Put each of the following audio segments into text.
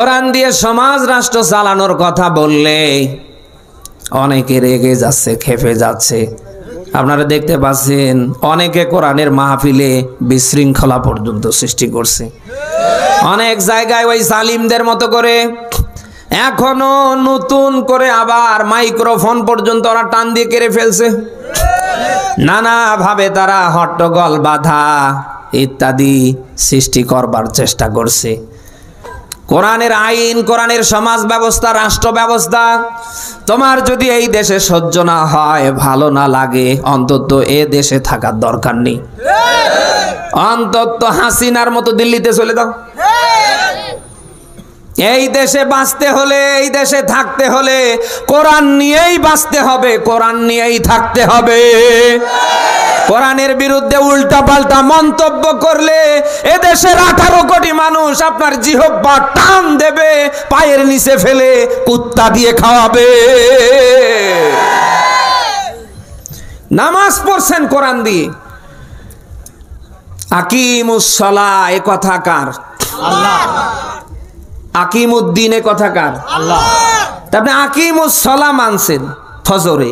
কোরআন দিয়ে সমাজ রাষ্ট্র চালানোর কথা বললে অনেকে রেগে যাচ্ছে, খেপে যাচ্ছে। আপনারা দেখতে পাচ্ছেন অনেকে কোরআনের মাহফিলে বিশৃঙ্খলা পর্যন্ত সৃষ্টি করছে। অনেক জায়গায় ওই জালিমদের মতো করে এখনো নতুন করে আবার মাইক্রোফোন পর্যন্ত ওরা টান দিয়ে কেড়ে ফেলছে। নানাভাবে তারা হট্টগোল, বাধা ইত্যাদি সৃষ্টি করবার চেষ্টা করছে। কোরআনের আইন, কোরআনের সমাজ ব্যবস্থা, রাষ্ট্র ব্যবস্থা তোমার যদি এই দেশে সহ্য না হয়, ভালো না লাগে, অন্তত এ দেশে থাকার দরকার নেই। অন্তত হাসিনার মতো দিল্লিতে চলে যাও। এই দেশে বাঁচতে হলে, এই দেশে থাকতে হলে কোরআন নিয়েই বাঁচতে হবে, কোরআন নিয়েই থাকতে হবে। কোরআনের বিরুদ্ধে উল্টাপাল্টা মন্তব্য করলে এদেশের 18 কোটি মানুষ আপনার জিহ্বা টান দেবে, পায়ের নিচে ফেলে কুত্তা দিয়ে খাওয়াবে। নামাজ পড়ছেন কোরআন দিয়ে। আকিমুস সালাহ এ কথা কার? আল্লাহ। আকিমুদ্দিন এ কথা কার? আল্লাহ। আপনি আকিমুস সালাহ মানছেন ফজরে,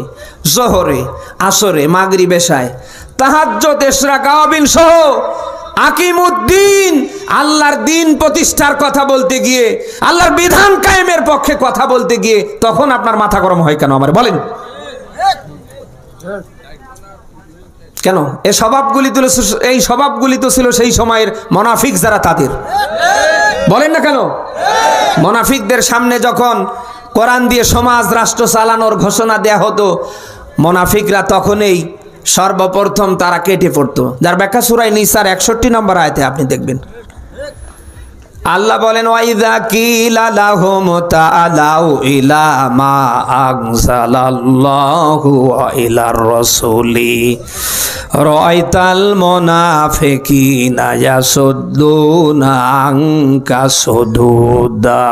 জোহরে, আসরে, মাগরিব, এশায়, তাহাজ্জুদ, ইশরাক, আওয়াবিন সহ আকিমুদ্দিন, আল্লাহর দিন প্রতিষ্ঠার কথা বলতে গিয়ে, আল্লাহর বিধান কায়েমের পক্ষে কথা বলতে গিয়ে তখন আপনার মাথা গরম হয় কেন? আমার বলেন কেন? এই স্বভাবগুলি তো ছিল সেই সময়ের মুনাফিক যারা, তাদের বলেন না কেন? মুনাফিকদের সামনে যখন কোরআন দিয়ে সমাজ রাষ্ট্র চালানোর ঘোষণা দেয়া হতো, মুনাফিকরা তখনই সর্বপ্রথম তারা কেটে পড়তো। যার ব্যাখ্যা সূরা নিসার 61 নম্বর আয়াতে আপনি দেখবেন। আল্লাহ বলেন, ওয়াইযা কিলা লাহুম তাআলাউ ইলা মা আনজালাল্লাহু ওয়া ইলার রাসূলি রাআইতাল মুনাফিকিনা ইয়াসুদ্দুনা আনকা সুদুদা।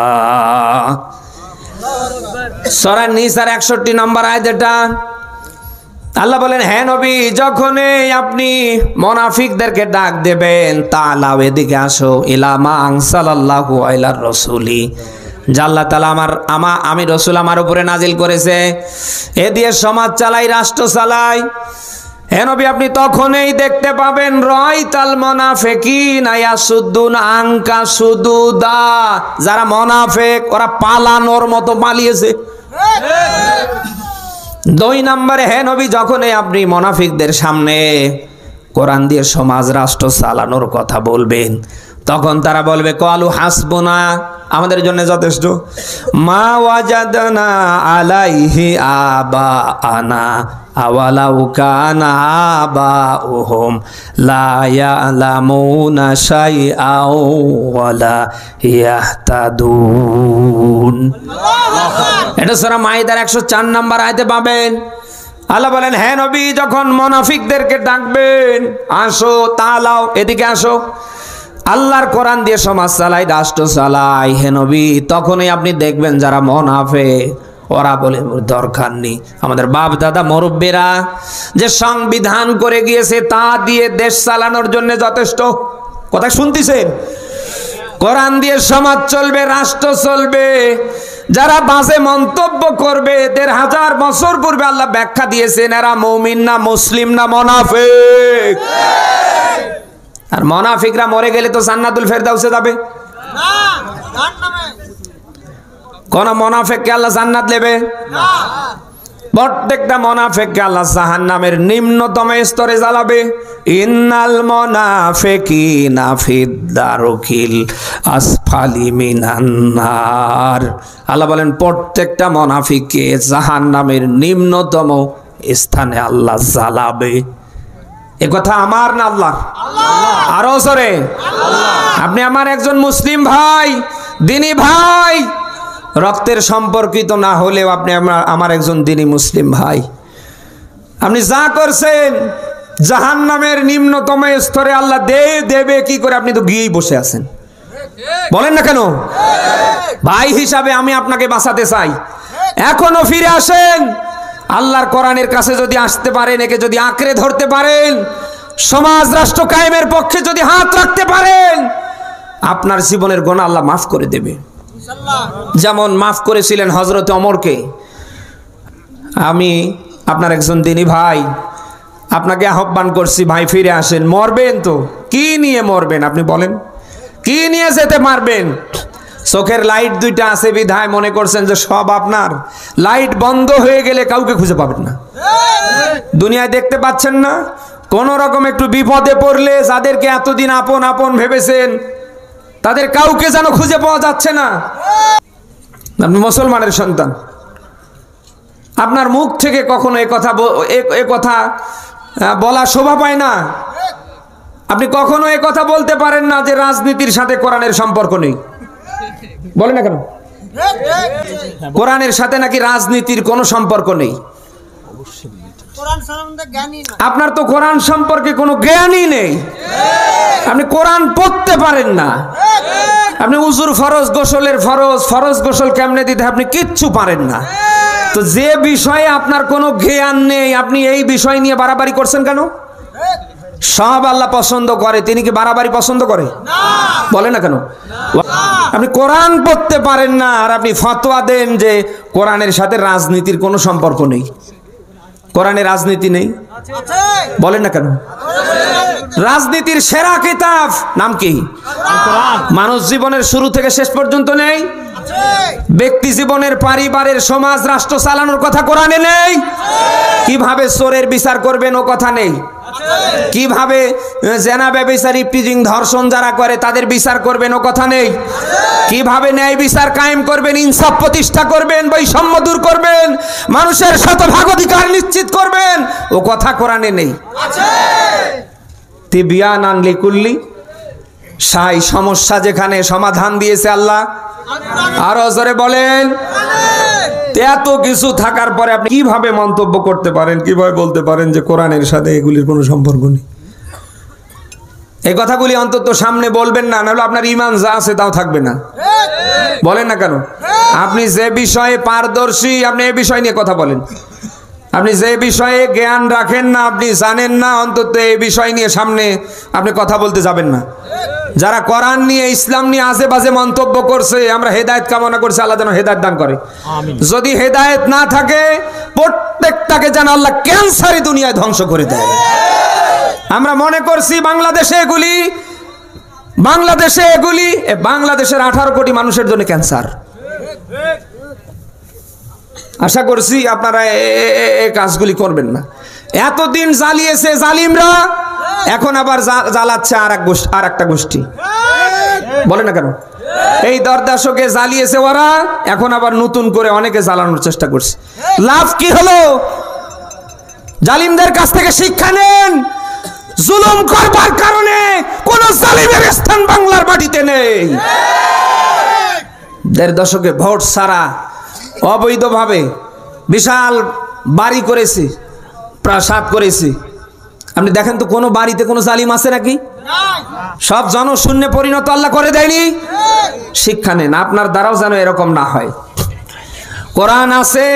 সূরা নিসার 61 নম্বর আয়াত এটা। আল্লাহ বলেন, হ্যাঁ নবী, যখনই আপনি মুনাফিকদেরকে ডাক দেবেন, তাআলাও এদিকে আসো, ইলা মা আনজালাল্লাহু ওয়া ইলার রাসূলি, যা আল্লাহ তাআলা আমি রাসূল আমার উপরে নাজিল করেছে, এ দিয়ে সমাজ চালাই, রাষ্ট্র চালাই। হে নবী, আপনি তখনই দেখতে পাবেন রাআইতাল মুনাফিকিনা ইয়াসুদ্দুনা আনকা সুদুদা, যারা মুনাফিক ওরা পালানোর মতো পালিয়েছে। 2 নম্বরে, হে নবী, যখনই আপনি মুনাফিকদের সামনে কোরআন দিয়ে সমাজ রাষ্ট্র চালানোর কথা বলবেন, তখন তারা বলবে ক্বালু হাসবুনা, আমাদের জন্য যথেষ্ট, মা ওয়াজাদনা আলাইহি আবাআনা আওয়ালাউ কানা আবাউহুম লা ইয়ালামুনা শাইআও ওয়ালা ইয়াহতাদুন। এটা সূরা মাইদার 104 নম্বর আয়াতে পাবেন। আল্লাহ বলেন, হ্যাঁ নবী, যখন মুনাফিকদেরকে ডাকবেন, আসো, তাআলাও এদিকে আসো, আল্লাহর কোরআন দিয়ে সমাজ চালাই, রাষ্ট্র চালাই, হে নবী, তখনই আপনি দেখবেন যারা মুনাফিক ওরা বলে দরকার নেই, আমাদের বাপ দাদা মুরব্বীরা যে সংবিধান করে গিয়েছে তা দিয়ে দেশ চালানোর জন্য যথেষ্ট। কথা শুনতেছেন? কোরআন দিয়ে সমাজ চলবে, রাষ্ট্র চলবে। যারা বাজে মন্তব্য করবে, 1500 বছর পূর্বে আল্লাহ ব্যাখ্যা দিয়েছেন, এরা মুমিন না, মুসলিম না, মুনাফিক। আর মুনাফিকরা মরে গেলে তো জান্নাতুল ফেরদাউসে যাবে না, জাহান্নামে। কোন মুনাফিককে আল্লাহ জান্নাত দেবে না, প্রত্যেকটা মুনাফিককে আল্লাহ জাহান্নামের নিম্নতম স্তরে জ্বালাবে। ইন্নাল মুনাফিকিনা ফিদ-দারকিল আসফালি মিনান নার। আল্লাহ বলেন, প্রত্যেকটা মুনাফিককে জাহান্নামের নিম্নতম স্থানে আল্লাহ জ্বালাবে। এ কথা আমার না আল্লাহর? আরো জোরে। আপনি আমার একজন মুসলিম ভাই, দিনী ভাই, রক্তের সম্পর্কিত না হলেও আপনি আমার একজন দিনী মুসলিম ভাই। আপনি যা করছেন জাহান্নামের নিম্নতম স্তরে আল্লাহ দেবে কি করে? আপনি তো গিয়েই বসে আছেন, বলেন না কেন? ভাই হিসাবে আমি আপনাকে বাঁচাতে চাই। এখনো ফিরে আসেন, আল্লাহর কোরআনের কাছে যদি আসতে পারেন, একে যদি আঁকড়ে ধরতে পারেন, সমাজ রাষ্ট্র কায়েমের পক্ষে যদি হাত রাখতে পারেন, আপনার জীবনের গুনাহ আল্লাহ মাফ করে দেবে। যেমন মাফ করেছিলেন হযরত ওমরকে। আমি আপনার একজন দিনী ভাই, আপনাকে আহ্বান করছি, ভাই ফিরে আসেন। মরবেন তো, কি নিয়ে মরবেন আপনি বলেন? কি নিয়ে যেতে পারবেন? চোখের লাইট দুইটা আছে বিধায় মনে করছেন যে সব আপনার। লাইট বন্ধ হয়ে গেলে কাউকে খুঁজে পাবেন না। দুনিয়ায় দেখতে পাচ্ছেন না, কোন রকম একটু বিপদে পড়লে যাদেরকে এতদিন আপন আপন ভেবেছেন তাদের কাউকে যেন খুঁজে পাওয়া যাচ্ছে না। আপনি মুসলমানের সন্তান, আপনার মুখ থেকে কখনো এ কথা বলা শোভা পায় না। আপনি কখনো এ কথা বলতে পারেন না যে রাজনীতির সাথে কোরআনের সম্পর্ক নেই। বলেন না কেন? কোরআনের সাথে নাকি রাজনীতির কোনো সম্পর্ক নেই। আপনার তো কোরআন সম্পর্কে কোনো জ্ঞানই নেই। আপনি কোরআন পড়তে পারেন না। আপনি উজুর ফরজ, গোসলের ফরজ, ফরজ গোসল কেমনে দিতে আপনি কিচ্ছু পারেন না। তো যে বিষয়ে আপনার কোনো জ্ঞান নেই, আপনি এই বিষয় নিয়ে বাড়াবাড়ি করছেন কেন? সব আল্লাহ পছন্দ করে, তিনি কি বাড়াবাড়ি পছন্দ করে? বলে না কেন? আপনি কোরআন পড়তে পারেন না আর আপনি ফতোয়া দেন যে কোরআনের সাথে রাজনীতির কোনো সম্পর্ক নেই। কোরআনে রাজনীতি নেই, বলেন না কেন? রাজনীতির সেরা কিতাব নাম কি? মানুষ জীবনের শুরু থেকে শেষ পর্যন্ত নেই। ব্যক্তি জীবনের, পরিবারের, সমাজ, রাষ্ট্র চালানোর কথা কোরআনে নেই। কিভাবে চোরের বিচার করবেন ও কথা নেই। কিভাবে জেনা, ব্যভিচার, ইফটিজিং, ধর্ষণ যারা করে তাদের বিচার করবেন ও কথা নেই। কিভাবে ন্যায় বিচার কায়েম করবেন, ইনসাফ প্রতিষ্ঠা করবেন, বৈষম্য দূর করবেন, মানুষের শতভাগ অধিকার নিশ্চিত করবেন ও কথা কোরআনে নেই। তিবিয়ানান লিকুল্লি শাই, সমস্যা যেখানে সমাধান দিয়েছে আল্লাহ। আরো জোরে বলেন। এত কিছু থাকার পরে আপনি কিভাবে মন্তব্য করতে পারেন, কিভাবে বলতে পারেন যে কোরআনের সাথে এগুলির কোনো সম্পর্ক নেই? এই কথাগুলি অন্তত সামনে বলবেন না, নাহলে আপনার ঈমান যা আছে তাও থাকবে না। বলেন না কেন? আপনি যে বিষয়ে পারদর্শী, আপনি এই বিষয় নিয়ে কথা বলেন। আপনি যে বিষয়ে জ্ঞান রাখেন না, আপনি জানেন না, অন্তত এই বিষয় নিয়ে সামনে আপনি কথা বলতে যাবেন না। যারা কোরআন নিয়ে, ইসলাম নিয়ে আজে বাজে মন্তব্য করছে, আমরা হেদায়েত কামনা করছি, আল্লাহ যেন হেদায়েত দান করে। যদি হেদায়েত না থাকে, প্রত্যেকটাকে যেন আল্লাহ ক্যান্সারই দুনিয়ায় ধ্বংস করে দেয়। আমরা মনে করছি বাংলাদেশে এগুলি বাংলাদেশের 18 কোটি মানুষের জন্য ক্যান্সার। আশা করছি আপনারা এই কাজগুলি করবেন না। এতদিন জ্বালিয়েছে জালিমরা, এখন আবার জ্বালাচ্ছে আর একটা গোষ্ঠী। বলে না কেন? এই দরদাসকে জ্বালিয়েছে ওরা, এখন আবার নতুন করে অনেকে জ্বালানোর চেষ্টা করছে। লাভ কি হলো? জালিমদের কাছ থেকে শিক্ষা নেন। জুলুম করবার কারণে কোন জালিমের স্থান বাংলার মাটিতে নেই। 1.5 দশকে ভোট ছাড়া অবৈধভাবে বিশাল বাড়ি করেছি, প্রাসাদ করেছি। আপনি দেখেন তো কোনো বাড়িতে কোনো জালিম আছে নাকি? সব জনশূন্যে পরিণত আল্লাহ করে দেয়নি? শিক্ষা নেন, আপনার দ্বারাও যেন এরকম না হয়। কোরআন আছে,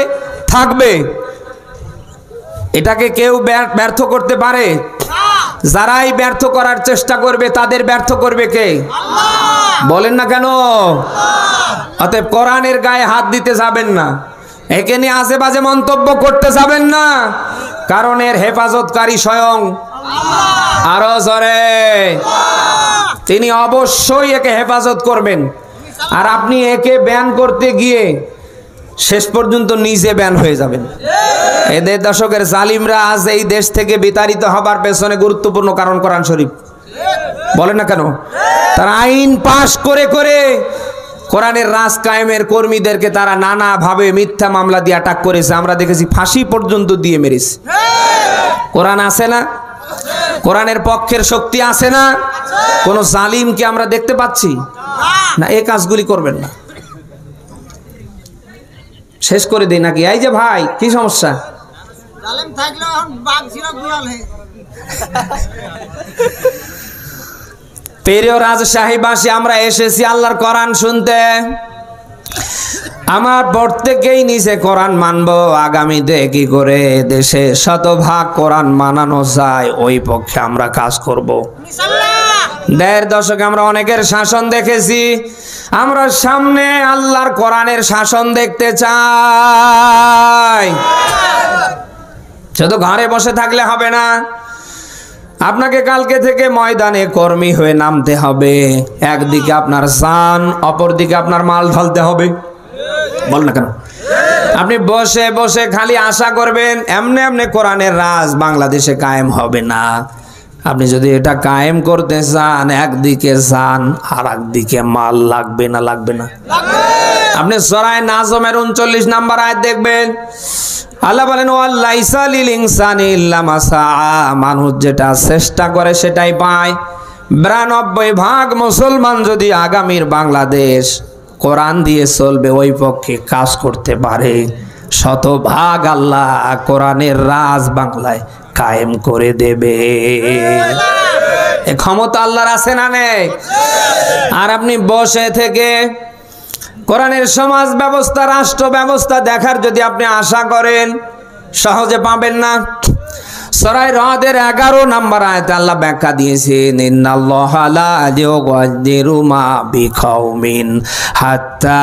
থাকবে, এটাকে কেউ ব্যর্থ করতে পারে? যারাই ব্যর্থ করার চেষ্টা করবে তাদের ব্যর্থ করবে কে? বলেন না কেন? অতএব কোরআনের গায়ে হাত দিতে যাবেন না, একে নিয়ে আজে বাজে মন্তব্য করতে যাবেন না, কারণ এর হেফাজতকারী স্বয়ং আরো জোরে, তিনি অবশ্যই একে হেফাজত করবেন। আর আপনি একে ব্যান করতে গিয়ে শেষ পর্যন্ত নিজে ব্যান হয়ে যাবেন। এই 1.5 দশকের জালিমরা আজ এই দেশ থেকে বিতাড়িত হবার পেছনে গুরুত্বপূর্ণ কারণ কোরআন শরীফ। বলেন না কেন? তারা আইন পাশ করে করে কোরআনের রাজ কায়েমের কর্মীদেরকে তারা নানাভাবে মিথ্যা মামলা দিয়ে অ্যাটাক করেছে। আমরা দেখেছি ফাঁসি পর্যন্ত দিয়ে মেরেছে। কোরআন আছে না? কোরআনের পক্ষের শক্তি আছে না? কোন জালিমকে আমরা দেখতে পাচ্ছি না। এই কাজগুলি করবেন না। শেষ করে দেই নাকি? এই যে ভাই, কি সমস্যা? প্রিয় রাজশাহীবাসী, আমরা এসেছি আল্লাহর কোরআন শুনতে। আমার প্রত্যেকেই নিচে কোরআন মানবো। আগামীতে কি করে দেশে 100% কোরআন মানানো যায়, ওই পক্ষে আমরা কাজ করব। দেড় দশকে আমরা অনেকের শাসন দেখেছি, আমরা সামনে আল্লাহর কোরআনের শাসন দেখতে চাই। শুধু ঘরে বসে থাকলে হবে না, আপনাকে কালকে থেকে ময়দানে কর্মী হয়ে নামতে হবে। একদিকে আপনার জান, অপরদিকে আপনার মাল ঢালতে হবে। বল না কেন? আপনি বসে বসে খালি আশা করবেন এমনি এমনি কোরআনের রাজ বাংলাদেশে কায়েম হবে না। আপনি যদি এটা কায়েম করতে চান, একদিকে জান আর একদিকে মাল লাগবে না? লাগবে না? আপনি সূরা নাজমের 39 নম্বর আয়াত দেখবেন, আল্লাহ বলেন ওয়ালাইসা লিল ইনসানি ইল্লা মা সাআ, মানুষ যেটা চেষ্টা করে সেটাই পায়। 92% মুসলমান যদি আগামীর বাংলাদেশ কোরআন দিয়ে চলবে ওই পক্ষে কাজ করতে পারে, 100% আল্লাহ কোরআনের রাজ বাংলায় কায়েম করে দেবে। এই ক্ষমতা আল্লাহর আছে না নেই? আর আপনি বসে থেকে কোরআনের সমাজ ব্যবস্থা, রাষ্ট্র ব্যবস্থা দেখার যদি আপনি আশা করেন, সহজে পাবেন না। সূরা রাদের 11 নম্বর আয়াতে আল্লাহ ব্যাখ্যা দিয়েছেন, ইন্নাল্লাহা লা ইউগায়্যিরু মা বিকাউমিন হাত্তা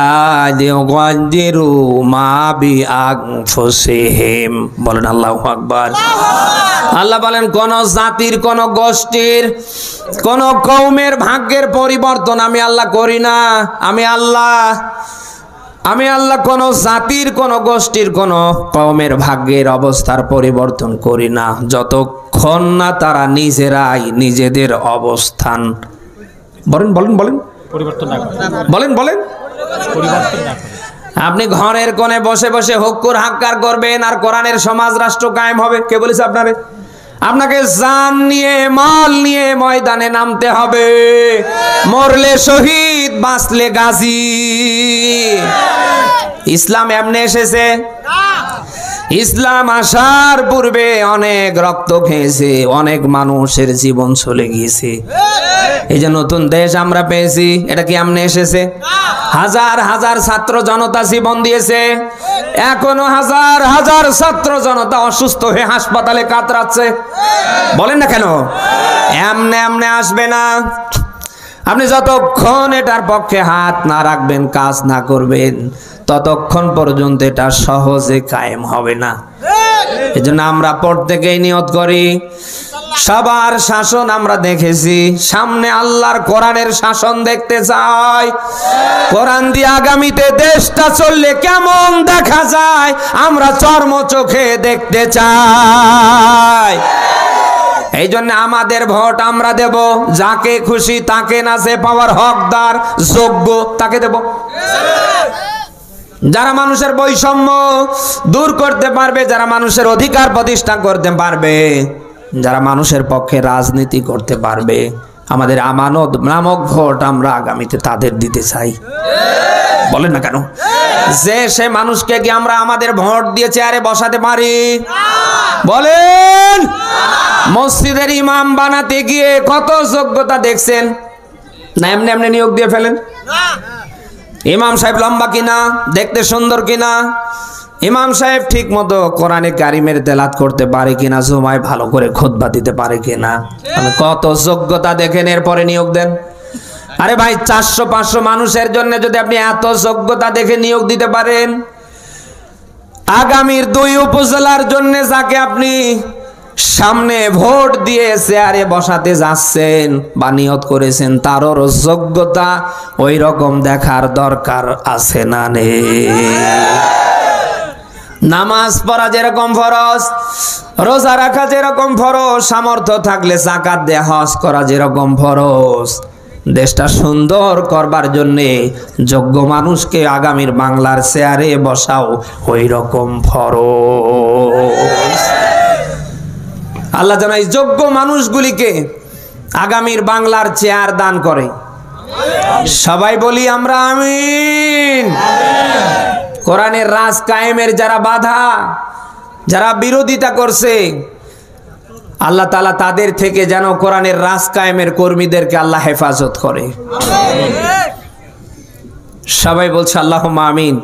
ইউগায়্যিরু মা বিআনফুসিহিম। বলেন আল্লাহু আকবার। আল্লাহ বলেন কোন জাতির, কোন গোষ্ঠীর, কোন কওমের ভাগ্যের পরিবর্তন আমি আল্লাহ করি না। আমি আল্লাহ কোন জাতির, কোন গোষ্ঠীর, কোন কওমের ভাগ্যের অবস্থার পরিবর্তন করি না যতক্ষণ না তারা নিজেরাই নিজেদের অবস্থান বলেন পরিবর্তন না করে। বলেন পরিবর্তন না করে। আপনি ঘরের কোণে বসে বসে হুক্কুর হাক্কার করবেন আর কোরআনের সমাজ রাষ্ট্র কায়েম হবে? কে বলেছে আপনারে? আপনাকে জান নিয়ে, মাল নিয়ে ময়দানে নামতে হবে। মরলে শহীদ, বাঁচলে গাজী। ইসলাম এমনি এসেছে? ইসলাম আসার পূর্বে অনেক রক্ত খেয়েছে, অনেক মানুষের জীবন চলে গিয়েছে। এই যে নতুন দেশ আমরা পেয়েছি, এটা কি এমনি এসেছে? হাজার হাজার ছাত্র জনতা জীবন দিয়েছে, এখনো হাজার হাজার ছাত্র জনতা অসুস্থ হয়ে হাসপাতালে কাতরাচ্ছে। বলেন না কেন? এমনে আসবে না। আপনি যতক্ষণ এটার পক্ষে হাত না রাখবেন, কাজ না করবেন, ততক্ষণ পর্যন্ত এটা সহজে কায়েম হবে না। এজন্য আমরা প্রত্যেকেই নিয়ত করি, সবার শাসন আমরা দেখেছি, সামনে আল্লাহর কোরআনের শাসন দেখতে চাই। কোরআন দিয়ে আগামীতে দেশটা চললে কেমন দেখা যায় আমরা চর্ম চোখে দেখতে চাই। এই জন্য আমাদের ভোট আমরা দেব, যাকে খুশি তাকে না, যে পাওয়ার হকদার যোগ্য তাকে দেব। যারা মানুষের বৈষম্য দূর করতে পারবে, যারা মানুষের অধিকার প্রতিষ্ঠা করতে পারবে, যারা মানুষের পক্ষে রাজনীতি করতে পারবে, আমাদের আমানত নামক ভোট আমরা আগামীতে তাদের দিতে চাই। বলেন না কেন? যে সে মানুষকে কি আমরা আমাদের ভোট দিয়ে চেয়ারে বসাতে পারি? বলেন। মসজিদের ইমাম বানাতে গিয়ে কত যোগ্যতা দেখছেন না? এমনি নিয়োগ দিয়ে ফেলেন। ইমাম সাহেব লম্বা কিনা, দেখতে সুন্দর কিনা, ইমাম সাহেব ঠিক মতো কোরআনে কারিমের তেলাওয়াত করতে পারে কিনা, জুমায় ভালো করে খুতবা দিতে পারে কিনা, কত যোগ্যতা দেখেন, এরপরে নিয়োগ দেন। আরে ভাই, 400-500 মানুষের জন্য যদি আপনি এত যোগ্যতা দেখে নিয়োগ দিতে পারেন, আগামীর 2 উপজেলার জন্য যাকে আপনি সামনে ভোট দিয়ে চেয়ারে বসাতে যাচ্ছেন বা নিয়ত করেছেন, তারও যোগ্যতা ওই রকম দেখার দরকার আছে না নেই? নামাজ পড়া যেরকম ফরজ, রোজা রাখা যেরকম ফরজ, সামর্থ্য থাকলে যাকাত দিয়ে হজ করা যেরকম ফরজ, দেশটা সুন্দর করবার জন্য যোগ্য মানুষকে আগামীর বাংলার চেয়ারে বসাও ওই রকম ফরজ। আল্লাহ যেন এই যোগ্য মানুষগুলিকে আগামীর বাংলার চেয়ার দান করে। সবাই বলি আমরা আমিন। কোরআনের রাজ কায়েমের যারা বাধা, যারা বিরোধিতা করছে, আল্লাহ তাআলা তাদের থেকে যেন কোরআনের রাজ কায়েমের কর্মীদেরকে আল্লাহ হেফাজত করে। সবাই বলছে আল্লাহুম্মা আমিন।